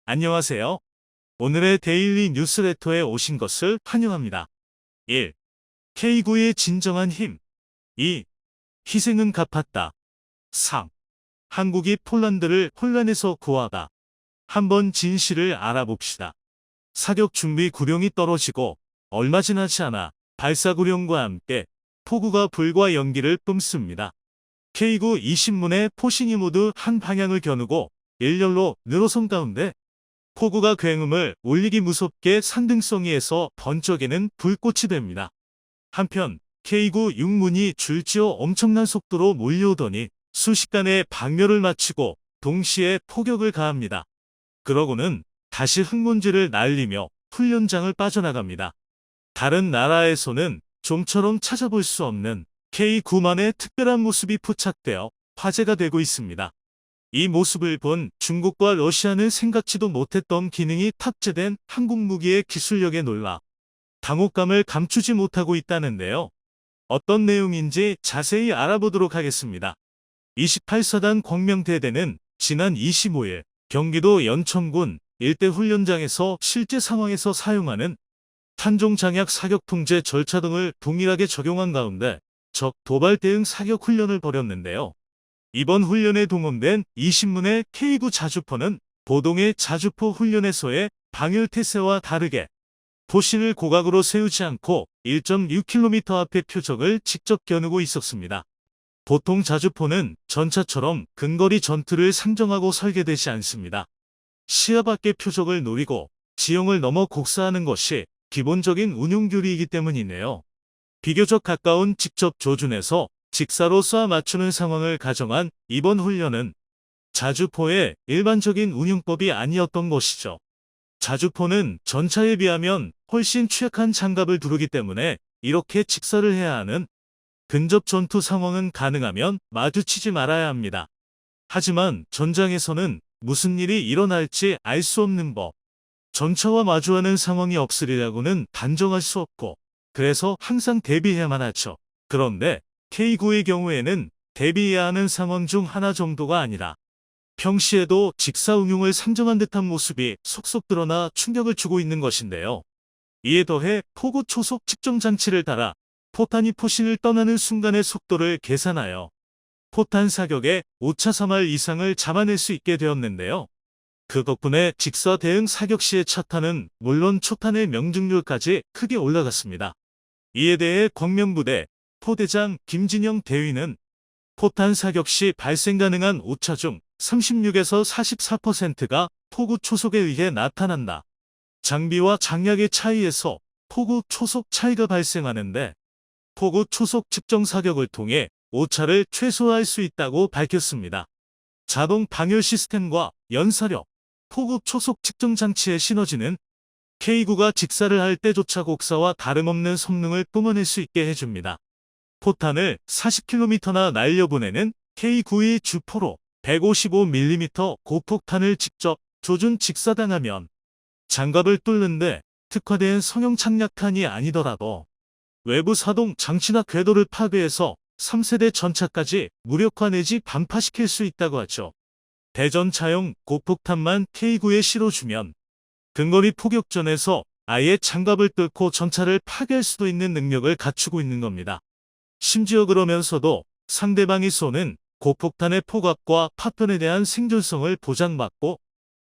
안녕하세요. 오늘의 데일리 뉴스레터에 오신 것을 환영합니다. 1. K9의 진정한 힘. 2. 희생은 갚았다. 3. 한국이 폴란드를 혼란에서 구하다. 한번 진실을 알아봅시다. 사격 준비 구령이 떨어지고 얼마 지나지 않아 발사 구령과 함께 폭우가 불과 연기를 뿜습니다. K9 20문의 포신이 모두 한 방향을 겨누고 일렬로 늘어선 가운데 폭우가 굉음을 울리기 무섭게 산등성이에서 번쩍이는 불꽃이 됩니다. 한편 K9 6문이 줄지어 엄청난 속도로 몰려오더니 순식간에 방멸을 마치고 동시에 포격을 가합니다. 그러고는 다시 흙먼지를 날리며 훈련장을 빠져나갑니다. 다른 나라에서는 좀처럼 찾아볼 수 없는 K9만의 특별한 모습이 포착되어 화제가 되고 있습니다. 이 모습을 본 중국과 러시아는 생각지도 못했던 기능이 탑재된 한국 무기의 기술력에 놀라 당혹감을 감추지 못하고 있다는데요. 어떤 내용인지 자세히 알아보도록 하겠습니다. 28사단 광명대대는 지난 25일 경기도 연천군 일대 훈련장에서 실제 상황에서 사용하는 탄종장약 사격 통제 절차 등을 동일하게 적용한 가운데 적 도발 대응 사격 훈련을 벌였는데요. 이번 훈련에 동원된 20문의 K9 자주포는 보동의 자주포 훈련에서의 방열 태세와 다르게 포신을 고각으로 세우지 않고 1.6km 앞의 표적을 직접 겨누고 있었습니다. 보통 자주포는 전차처럼 근거리 전투를 상정하고 설계되지 않습니다. 시야 밖의 표적을 노리고 지형을 넘어 곡사하는 것이 기본적인 운용 교리이기 때문이네요. 비교적 가까운 직접 조준에서 직사로 쏴 맞추는 상황을 가정한 이번 훈련은 자주포의 일반적인 운용법이 아니었던 것이죠. 자주포는 전차에 비하면 훨씬 취약한 장갑을 두르기 때문에 이렇게 직사를 해야 하는 근접 전투 상황은 가능하면 마주치지 말아야 합니다. 하지만 전장에서는 무슨 일이 일어날지 알 수 없는 법. 전차와 마주하는 상황이 없으리라고는 단정할 수 없고 그래서 항상 대비해야만 하죠. 그런데 K9의 경우에는 대비해야 하는 상황 중 하나 정도가 아니라 평시에도 직사 응용을 상정한 듯한 모습이 속속 드러나 충격을 주고 있는 것인데요. 이에 더해 포구 초속 측정 장치를 달아 포탄이 포신을 떠나는 순간의 속도를 계산하여 포탄 사격의 오차 3할 이상을 잡아낼 수 있게 되었는데요. 그 덕분에 직사 대응 사격 시의 차탄은 물론 초탄의 명중률까지 크게 올라갔습니다. 이에 대해 광명부대 포대장 김진영 대위는 포탄 사격 시 발생 가능한 오차 중 36에서 44%가 포구 초속에 의해 나타난다. 장비와 장약의 차이에서 포구 초속 차이가 발생하는데 포구 초속 측정 사격을 통해 오차를 최소화할 수 있다고 밝혔습니다. 자동 방열 시스템과 연사력, 포구 초속 측정 장치의 시너지는 K9가 직사를 할 때조차 곡사와 다름없는 성능을 뿜어낼 수 있게 해줍니다. 포탄을 40km나 날려보내는 K9의 주포로 155mm 고폭탄을 직접 조준 직사당하면 장갑을 뚫는데 특화된 성형 착략탄이 아니더라도 외부 사동 장치나 궤도를 파괴해서 3세대 전차까지 무력화 내지 반파시킬 수 있다고 하죠. 대전차용 고폭탄만 K9에 실어주면 근거리 포격전에서 아예 장갑을 뚫고 전차를 파괴할 수도 있는 능력을 갖추고 있는 겁니다. 심지어 그러면서도 상대방이 쏘는 고폭탄의 포갑과 파편에 대한 생존성을 보장받고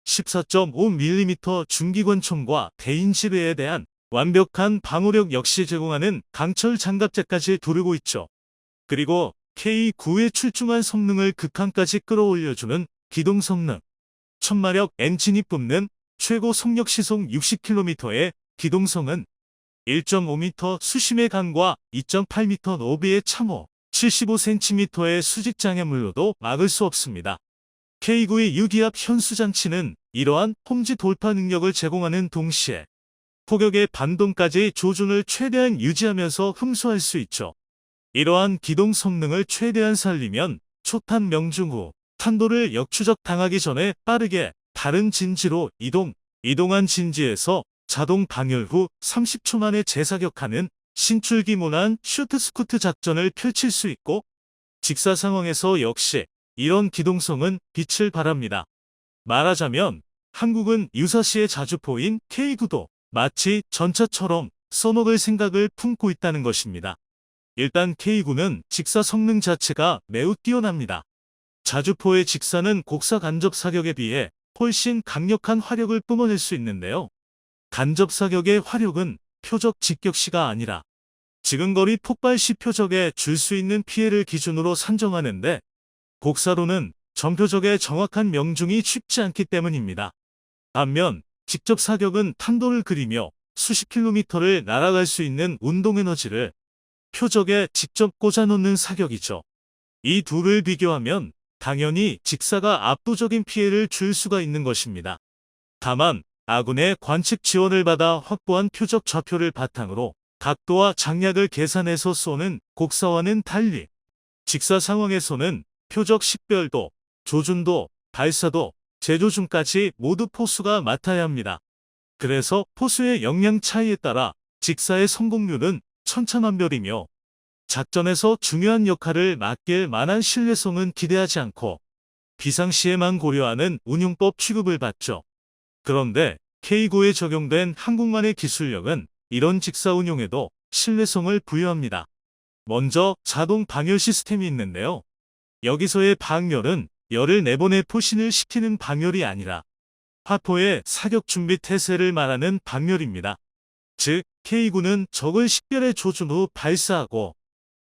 14.5mm 중기관총과 대인지뢰에 대한 완벽한 방어력 역시 제공하는 강철 장갑제까지 두르고 있죠. 그리고 K9의 출중한 성능을 극한까지 끌어올려주는 기동 성능, 1000마력 엔진이 뿜는 최고 속력 시속 60km의 기동성은 1.5m 수심의 강과 2.8m 너비의 참호, 75cm의 수직 장애물로도 막을 수 없습니다. K9의 유기압 현수장치는 이러한 홈지 돌파 능력을 제공하는 동시에 포격의 반동까지 조준을 최대한 유지하면서 흡수할 수 있죠. 이러한 기동 성능을 최대한 살리면 초탄 명중 후 탄도를 역추적 당하기 전에 빠르게 다른 진지로 이동한 진지에서 자동 방열 후 30초 만에 재사격하는 신출귀몰한 슈트스쿠트 작전을 펼칠 수 있고 직사 상황에서 역시 이런 기동성은 빛을 발합니다. 말하자면 한국은 유사시의 자주포인 K9도 마치 전차처럼 써먹을 생각을 품고 있다는 것입니다. 일단 K9는 직사 성능 자체가 매우 뛰어납니다. 자주포의 직사는 곡사 간접 사격에 비해 훨씬 강력한 화력을 뿜어낼 수 있는데요. 간접 사격의 화력은 표적 직격시가 아니라 지근거리 폭발 시 표적에 줄 수 있는 피해를 기준으로 산정하는데, 곡사로는 전표적의 정확한 명중이 쉽지 않기 때문입니다. 반면 직접 사격은 탄도를 그리며 수십 킬로미터를 날아갈 수 있는 운동 에너지를 표적에 직접 꽂아놓는 사격이죠. 이 둘을 비교하면 당연히 직사가 압도적인 피해를 줄 수가 있는 것입니다. 다만 아군의 관측 지원을 받아 확보한 표적 좌표를 바탕으로 각도와 장략을 계산해서 쏘는 곡사와는 달리, 직사 상황에서는 표적 식별도, 조준도, 발사도, 재조준까지 모두 포수가 맡아야 합니다. 그래서 포수의 역량 차이에 따라 직사의 성공률은 천차만별이며, 작전에서 중요한 역할을 맡길 만한 신뢰성은 기대하지 않고 비상시에만 고려하는 운용법 취급을 받죠. 그런데 K9에 적용된 한국만의 기술력은 이런 직사 운용에도 신뢰성을 부여합니다. 먼저 자동 방열 시스템이 있는데요. 여기서의 방열은 열을 내보내 포신을 시키는 방열이 아니라 화포의 사격 준비 태세를 말하는 방열입니다. 즉, K9는 적을 식별해 조준 후 발사하고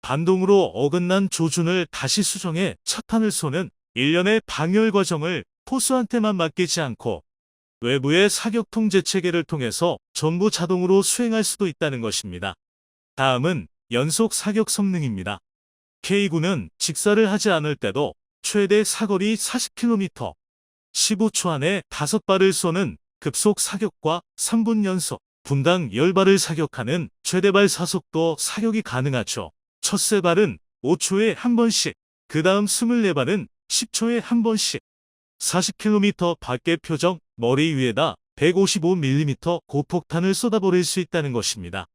반동으로 어긋난 조준을 다시 수정해 차탄을 쏘는 일련의 방열 과정을 포수한테만 맡기지 않고 외부의 사격 통제 체계를 통해서 전부 자동으로 수행할 수도 있다는 것입니다. 다음은 연속 사격 성능입니다. K9는 직사를 하지 않을 때도 최대 사거리 40km, 15초 안에 5발을 쏘는 급속 사격과 3분 연속, 분당 10발을 사격하는 최대발 사속도 사격이 가능하죠. 첫 3발은 5초에 한 번씩, 그 다음 24발은 10초에 한 번씩, 40km 밖의 표적 머리 위에다 155mm 고폭탄을 쏟아버릴 수 있다는 것입니다.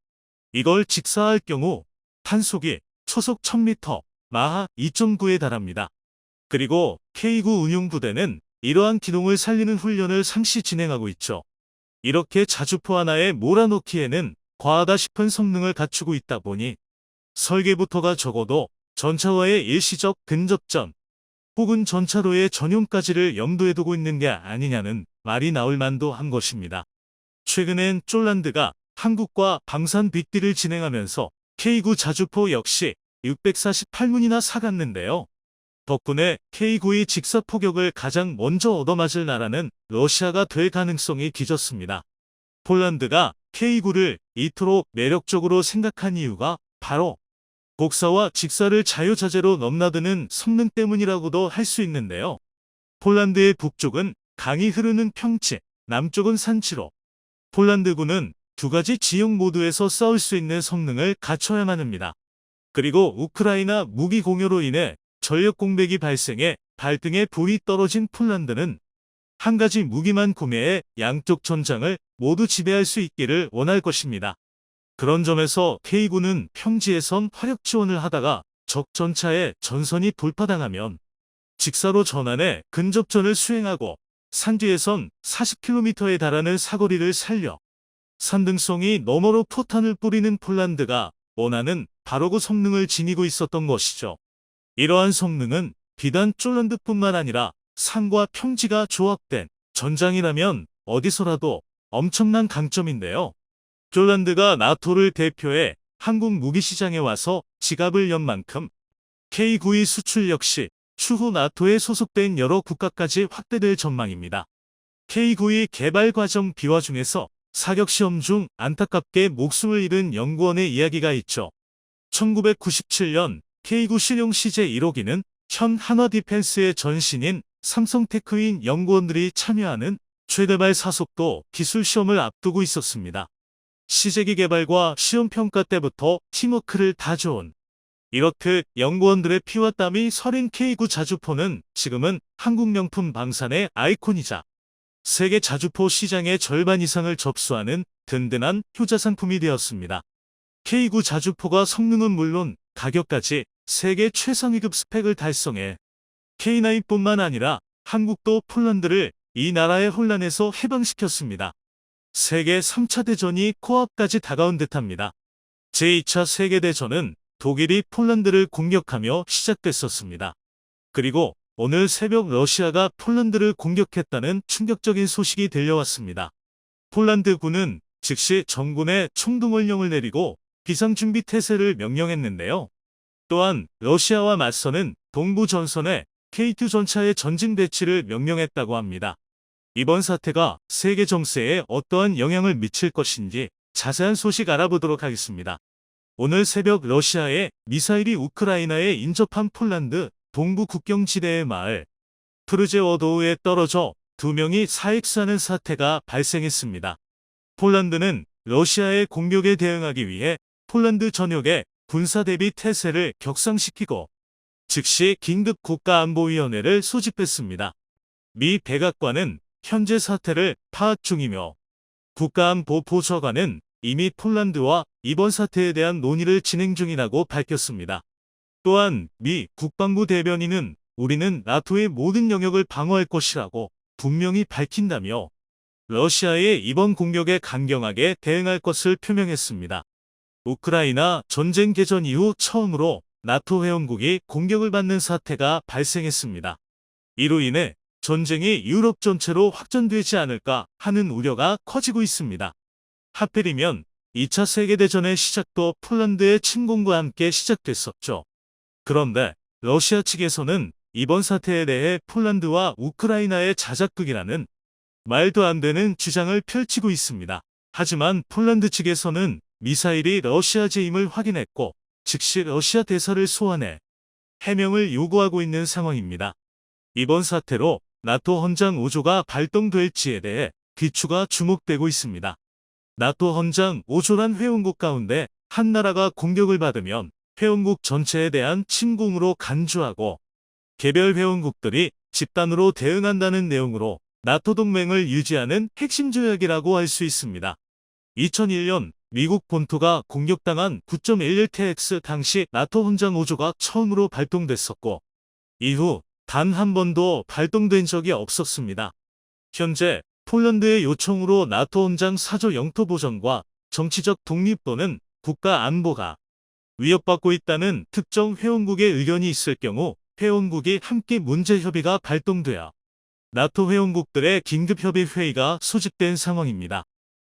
이걸 직사할 경우 탄속이 초속 1000m, 마하 2.9에 달합니다. 그리고 K9 운용부대는 이러한 기동을 살리는 훈련을 상시 진행하고 있죠. 이렇게 자주포 하나에 몰아넣기에는 과하다 싶은 성능을 갖추고 있다 보니 설계부터가 적어도 전차와의 일시적 근접전 혹은 전차로의 전용까지를 염두에 두고 있는 게 아니냐는 말이 나올 만도 한 것입니다. 최근엔 쫄란드가 한국과 방산 빅딜을 진행하면서 K9 자주포 역시 648문이나 사갔는데요. 덕분에 K9의 직사 포격을 가장 먼저 얻어맞을 나라는 러시아가 될 가능성이 기졌습니다. 폴란드가 K9를 이토록 매력적으로 생각한 이유가 바로 곡사와 직사를 자유자재로 넘나드는 성능 때문이라고도 할 수 있는데요. 폴란드의 북쪽은 강이 흐르는 평지, 남쪽은 산지로 폴란드군은 두 가지 지형 모두에서 싸울 수 있는 성능을 갖춰야만 합니다. 그리고 우크라이나 무기 공여로 인해 전력 공백이 발생해 발등에 불이 떨어진 폴란드는 한 가지 무기만 구매해 양쪽 전장을 모두 지배할 수 있기를 원할 것입니다. 그런 점에서 K9는 평지에선 화력 지원을 하다가 적 전차에 전선이 돌파당하면 직사로 전환해 근접전을 수행하고 산 뒤에선 40km에 달하는 사거리를 살려 산등성이 너머로 포탄을 뿌리는 폴란드가 원하는 바로 그 성능을 지니고 있었던 것이죠. 이러한 성능은 비단 쫄란드뿐만 아니라 산과 평지가 조합된 전장이라면 어디서라도 엄청난 강점인데요. 쫄란드가 나토를 대표해 한국 무기시장에 와서 지갑을 연 만큼 K9의 수출 역시 추후 나토에 소속된 여러 국가까지 확대될 전망입니다. K9의 개발 과정 비화 중에서 사격시험 중 안타깝게 목숨을 잃은 연구원의 이야기가 있죠. 1997년 K9 실용 시제 1호기는 현 한화디펜스의 전신인 삼성테크인 연구원들이 참여하는 최대발 사속도 기술 시험을 앞두고 있었습니다. 시제기 개발과 시험평가 때부터 팀워크를 다져온 이렇듯 연구원들의 피와 땀이 서린 K9 자주포는 지금은 한국 명품 방산의 아이콘이자 세계 자주포 시장의 절반 이상을 접수하는 든든한 효자 상품이 되었습니다. K9 자주포가 성능은 물론 가격까지 세계 최상위급 스펙을 달성해 K9뿐만 아니라 한국도 폴란드를 이 나라의 혼란에서 해방시켰습니다. 세계 3차 대전이 코앞까지 다가온 듯합니다. 제2차 세계대전은 독일이 폴란드를 공격하며 시작됐었습니다. 그리고 오늘 새벽 러시아가 폴란드를 공격했다는 충격적인 소식이 들려왔습니다. 폴란드군은 즉시 전군에 총동원령을 내리고 비상준비 태세를 명령했는데요. 또한 러시아와 맞서는 동부 전선에 K2 전차의 전진 배치를 명령했다고 합니다. 이번 사태가 세계 정세에 어떠한 영향을 미칠 것인지 자세한 소식 알아보도록 하겠습니다. 오늘 새벽 러시아의 미사일이 우크라이나에 인접한 폴란드 동부 국경지대의 마을 프르제워도우에 떨어져 2명이 사익수하는 사태가 발생했습니다. 폴란드는 러시아의 공격에 대응하기 위해 폴란드 전역에 군사대비 태세를 격상시키고 즉시 긴급 국가안보위원회를 소집했습니다. 미 백악관은 현재 사태를 파악 중이며 국가안보보좌관은 이미 폴란드와 이번 사태에 대한 논의를 진행 중이라고 밝혔습니다. 또한 미 국방부 대변인은 우리는 나토의 모든 영역을 방어할 것이라고 분명히 밝힌다며 러시아의 이번 공격에 강경하게 대응할 것을 표명했습니다. 우크라이나 전쟁 개전 이후 처음으로 나토 회원국이 공격을 받는 사태가 발생했습니다. 이로 인해 전쟁이 유럽 전체로 확전되지 않을까 하는 우려가 커지고 있습니다. 하필이면 2차 세계대전의 시작도 폴란드의 침공과 함께 시작됐었죠. 그런데 러시아 측에서는 이번 사태에 대해 폴란드와 우크라이나의 자작극이라는 말도 안 되는 주장을 펼치고 있습니다. 하지만 폴란드 측에서는 미사일이 러시아제임을 확인했고 즉시 러시아 대사를 소환해 해명을 요구하고 있는 상황입니다. 이번 사태로 나토 헌장 5조가 발동될지에 대해 귀추가 주목되고 있습니다. 나토 헌장 5조란 회원국 가운데 한 나라가 공격을 받으면 회원국 전체에 대한 침공으로 간주하고 개별 회원국들이 집단으로 대응한다는 내용으로 나토 동맹을 유지하는 핵심 조약이라고 할 수 있습니다. 2001년 미국 본토가 공격당한 9.11TX 당시 나토 헌장 5조가 처음으로 발동됐었고 이후 단 한 번도 발동된 적이 없었습니다. 현재 폴란드의 요청으로 나토 헌장 4조 영토 보전과 정치적 독립 또는 국가 안보가 위협받고 있다는 특정 회원국의 의견이 있을 경우 회원국이 함께 문제 협의가 발동되어 나토 회원국들의 긴급협의 회의가 소집된 상황입니다.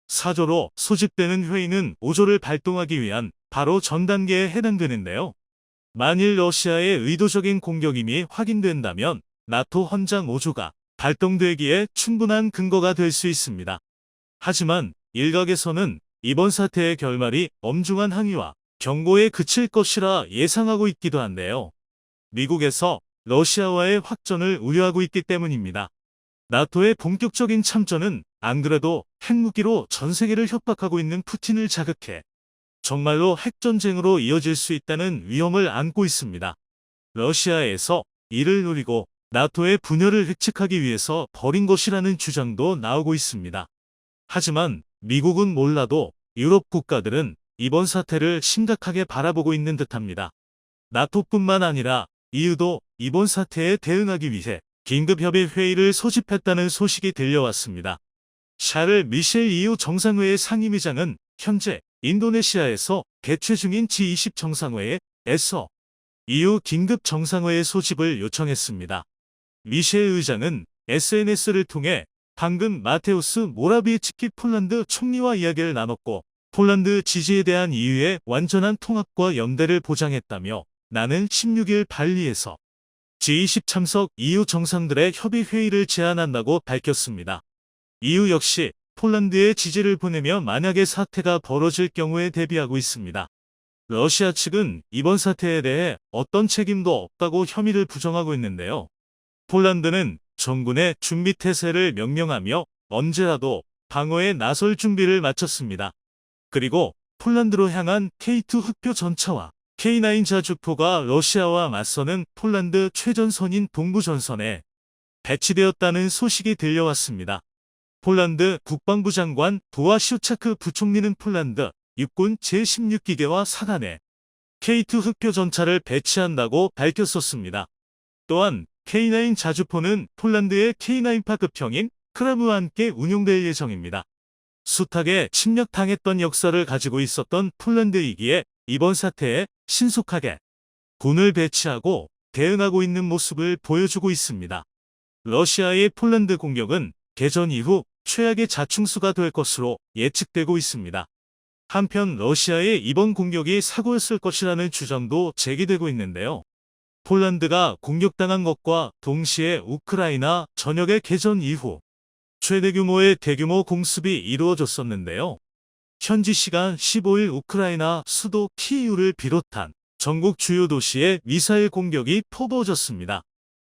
4조로 소집되는 회의는 5조를 발동하기 위한 바로 전 단계에 해당되는데요. 만일 러시아의 의도적인 공격임이 확인된다면 나토 헌장 5조가 발동되기에 충분한 근거가 될 수 있습니다. 하지만 일각에서는 이번 사태의 결말이 엄중한 항의와 경고에 그칠 것이라 예상하고 있기도 한데요. 미국에서 러시아와의 확전을 우려하고 있기 때문입니다. 나토의 본격적인 참전은 안 그래도 핵무기로 전 세계를 협박하고 있는 푸틴을 자극해 정말로 핵전쟁으로 이어질 수 있다는 위험을 안고 있습니다. 러시아에서 이를 노리고 나토의 분열을 획책하기 위해서 벌인 것이라는 주장도 나오고 있습니다. 하지만 미국은 몰라도 유럽 국가들은 이번 사태를 심각하게 바라보고 있는 듯합니다. 나토뿐만 아니라 EU도 이번 사태에 대응하기 위해 긴급협의 회의를 소집했다는 소식이 들려왔습니다. 샤를 미셸 EU 정상회의 상임위장은 현재 인도네시아에서 개최 중인 G20 정상회의에서 EU 긴급 정상회의 소집을 요청했습니다. 미셸 의장은 SNS를 통해 방금 마테우스 모라비에츠키 폴란드 총리와 이야기를 나눴고 폴란드 지지에 대한 EU의 완전한 통합과 연대를 보장했다며 나는 16일 발리에서 G20 참석 EU 정상들의 협의 회의를 제안한다고 밝혔습니다. EU 역시 폴란드에 지지를 보내며 만약에 사태가 벌어질 경우에 대비하고 있습니다. 러시아 측은 이번 사태에 대해 어떤 책임도 없다고 혐의를 부정하고 있는데요. 폴란드는 전군의 준비 태세를 명령하며 언제라도 방어에 나설 준비를 마쳤습니다. 그리고 폴란드로 향한 K2 흑표 전차와 K9 자주포가 러시아와 맞서는 폴란드 최전선인 동부전선에 배치되었다는 소식이 들려왔습니다. 폴란드 국방부 장관 보아시우차크 부총리는 폴란드 육군 제16기계와 사단에 K2 흑표 전차를 배치한다고 밝혔었습니다. 또한 K9 자주포는 폴란드의 K9파급형인 크라무와 함께 운용될 예정입니다. 숱하게 침략당했던 역사를 가지고 있었던 폴란드이기에 이번 사태에 신속하게 군을 배치하고 대응하고 있는 모습을 보여주고 있습니다. 러시아의 폴란드 공격은 개전 이후 최악의 자충수가 될 것으로 예측되고 있습니다. 한편 러시아의 이번 공격이 사고였을 것이라는 주장도 제기되고 있는데요. 폴란드가 공격당한 것과 동시에 우크라이나 전역의 개전 이후 최대 규모의 대규모 공습이 이루어졌었는데요. 현지 시간 15일 우크라이나 수도 키이우를 비롯한 전국 주요 도시에 미사일 공격이 퍼부어졌습니다.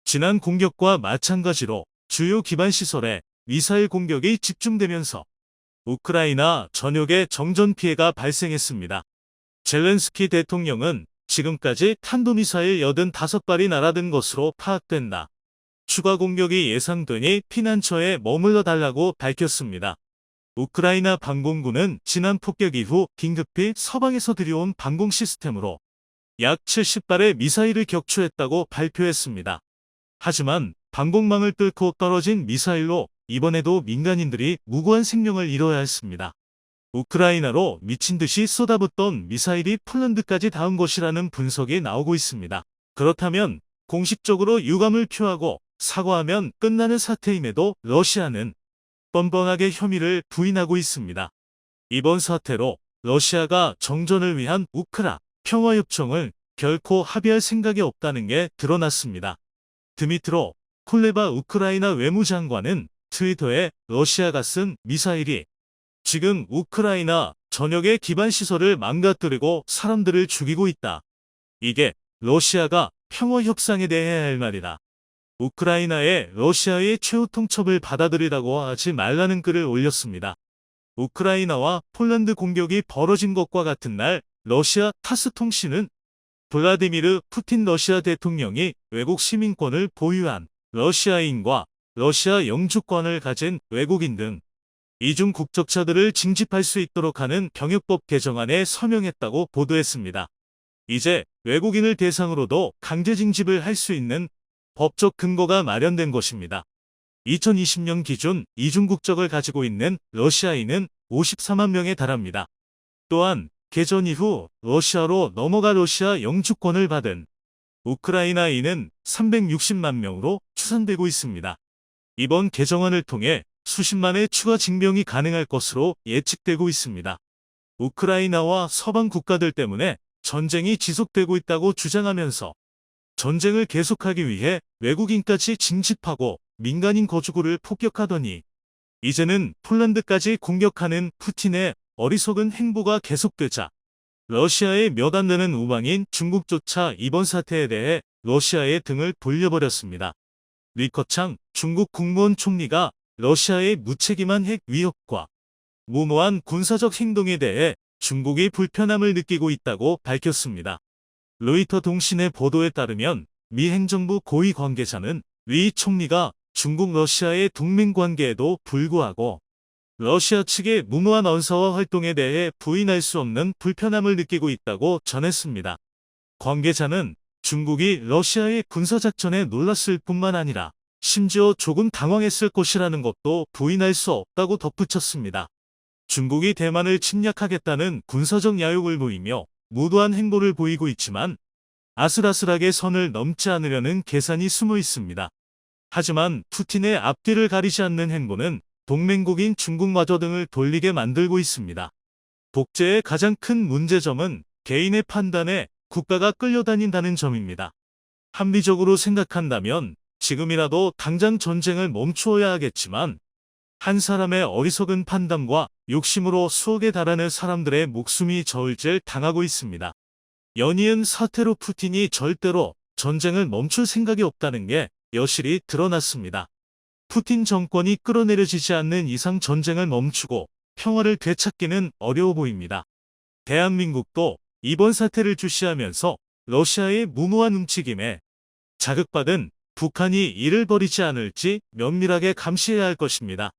지난 공격과 마찬가지로 주요 기반 시설에 미사일 공격이 집중되면서 우크라이나 전역에 정전 피해가 발생했습니다. 젤렌스키 대통령은 지금까지 탄도미사일 85발이 날아든 것으로 파악된다. 추가 공격이 예상되니 피난처에 머물러 달라고 밝혔습니다. 우크라이나 방공군은 지난 폭격 이후 긴급히 서방에서 들여온 방공 시스템으로 약 70발의 미사일을 격추했다고 발표했습니다. 하지만 방공망을 뚫고 떨어진 미사일로 이번에도 민간인들이 무고한 생명을 잃어야 했습니다. 우크라이나로 미친 듯이 쏟아붓던 미사일이 폴란드까지 닿은 것이라는 분석이 나오고 있습니다. 그렇다면 공식적으로 유감을 표하고 사과하면 끝나는 사태임에도 러시아는 뻔뻔하게 혐의를 부인하고 있습니다. 이번 사태로 러시아가 정전을 위한 우크라 평화협정을 결코 합의할 생각이 없다는 게 드러났습니다. 드미트로 쿨레바 우크라이나 외무장관은 트위터에 러시아가 쓴 미사일이 지금 우크라이나 전역의 기반 시설을 망가뜨리고 사람들을 죽이고 있다. 이게 러시아가 평화 협상에 대해 해야 할 말이다. 우크라이나에 러시아의 최후 통첩을 받아들이라고 하지 말라는 글을 올렸습니다. 우크라이나와 폴란드 공격이 벌어진 것과 같은 날 러시아 타스 통신은 블라디미르 푸틴 러시아 대통령이 외국 시민권을 보유한 러시아인과 러시아 영주권을 가진 외국인 등 이중 국적자들을 징집할 수 있도록 하는 병역법 개정안에 서명했다고 보도했습니다. 이제 외국인을 대상으로도 강제 징집을 할 수 있는 법적 근거가 마련된 것입니다. 2020년 기준 이중 국적을 가지고 있는 러시아인은 54만 명에 달합니다. 또한 개전 이후 러시아로 넘어가 러시아 영주권을 받은 우크라이나인은 360만 명으로 추산되고 있습니다. 이번 개정안을 통해 수십만의 추가 징병이 가능할 것으로 예측되고 있습니다. 우크라이나와 서방 국가들 때문에 전쟁이 지속되고 있다고 주장하면서 전쟁을 계속하기 위해 외국인까지 징집하고 민간인 거주구를 폭격하더니 이제는 폴란드까지 공격하는 푸틴의 어리석은 행보가 계속되자 러시아의 몇 안 되는 우방인 중국조차 이번 사태에 대해 러시아의 등을 돌려버렸습니다. 리커창 중국 국무원 총리가 러시아의 무책임한 핵 위협과 무모한 군사적 행동에 대해 중국이 불편함을 느끼고 있다고 밝혔습니다. 로이터 통신의 보도에 따르면 미 행정부 고위 관계자는 리 총리가 중국 러시아의 동맹 관계에도 불구하고 러시아 측의 무모한 언사와 활동에 대해 부인할 수 없는 불편함을 느끼고 있다고 전했습니다. 관계자는 중국이 러시아의 군사작전에 놀랐을 뿐만 아니라 심지어 조금 당황했을 것이라는 것도 부인할 수 없다고 덧붙였습니다. 중국이 대만을 침략하겠다는 군사적 야욕을 보이며 무도한 행보를 보이고 있지만 아슬아슬하게 선을 넘지 않으려는 계산이 숨어 있습니다. 하지만 푸틴의 앞뒤를 가리지 않는 행보는 동맹국인 중국마저 등을 돌리게 만들고 있습니다. 독재의 가장 큰 문제점은 개인의 판단에 국가가 끌려다닌다는 점입니다. 합리적으로 생각한다면 지금이라도 당장 전쟁을 멈추어야 하겠지만 한 사람의 어리석은 판단과 욕심으로 수억에 달하는 사람들의 목숨이 저울질 당하고 있습니다. 연이은 사태로 푸틴이 절대로 전쟁을 멈출 생각이 없다는 게 여실히 드러났습니다. 푸틴 정권이 끌어내려지지 않는 이상 전쟁을 멈추고 평화를 되찾기는 어려워 보입니다. 대한민국도 이번 사태를 주시하면서 러시아의 무모한 움직임에 자극받은 북한이 이를 버리지 않을지 면밀하게 감시해야 할 것입니다.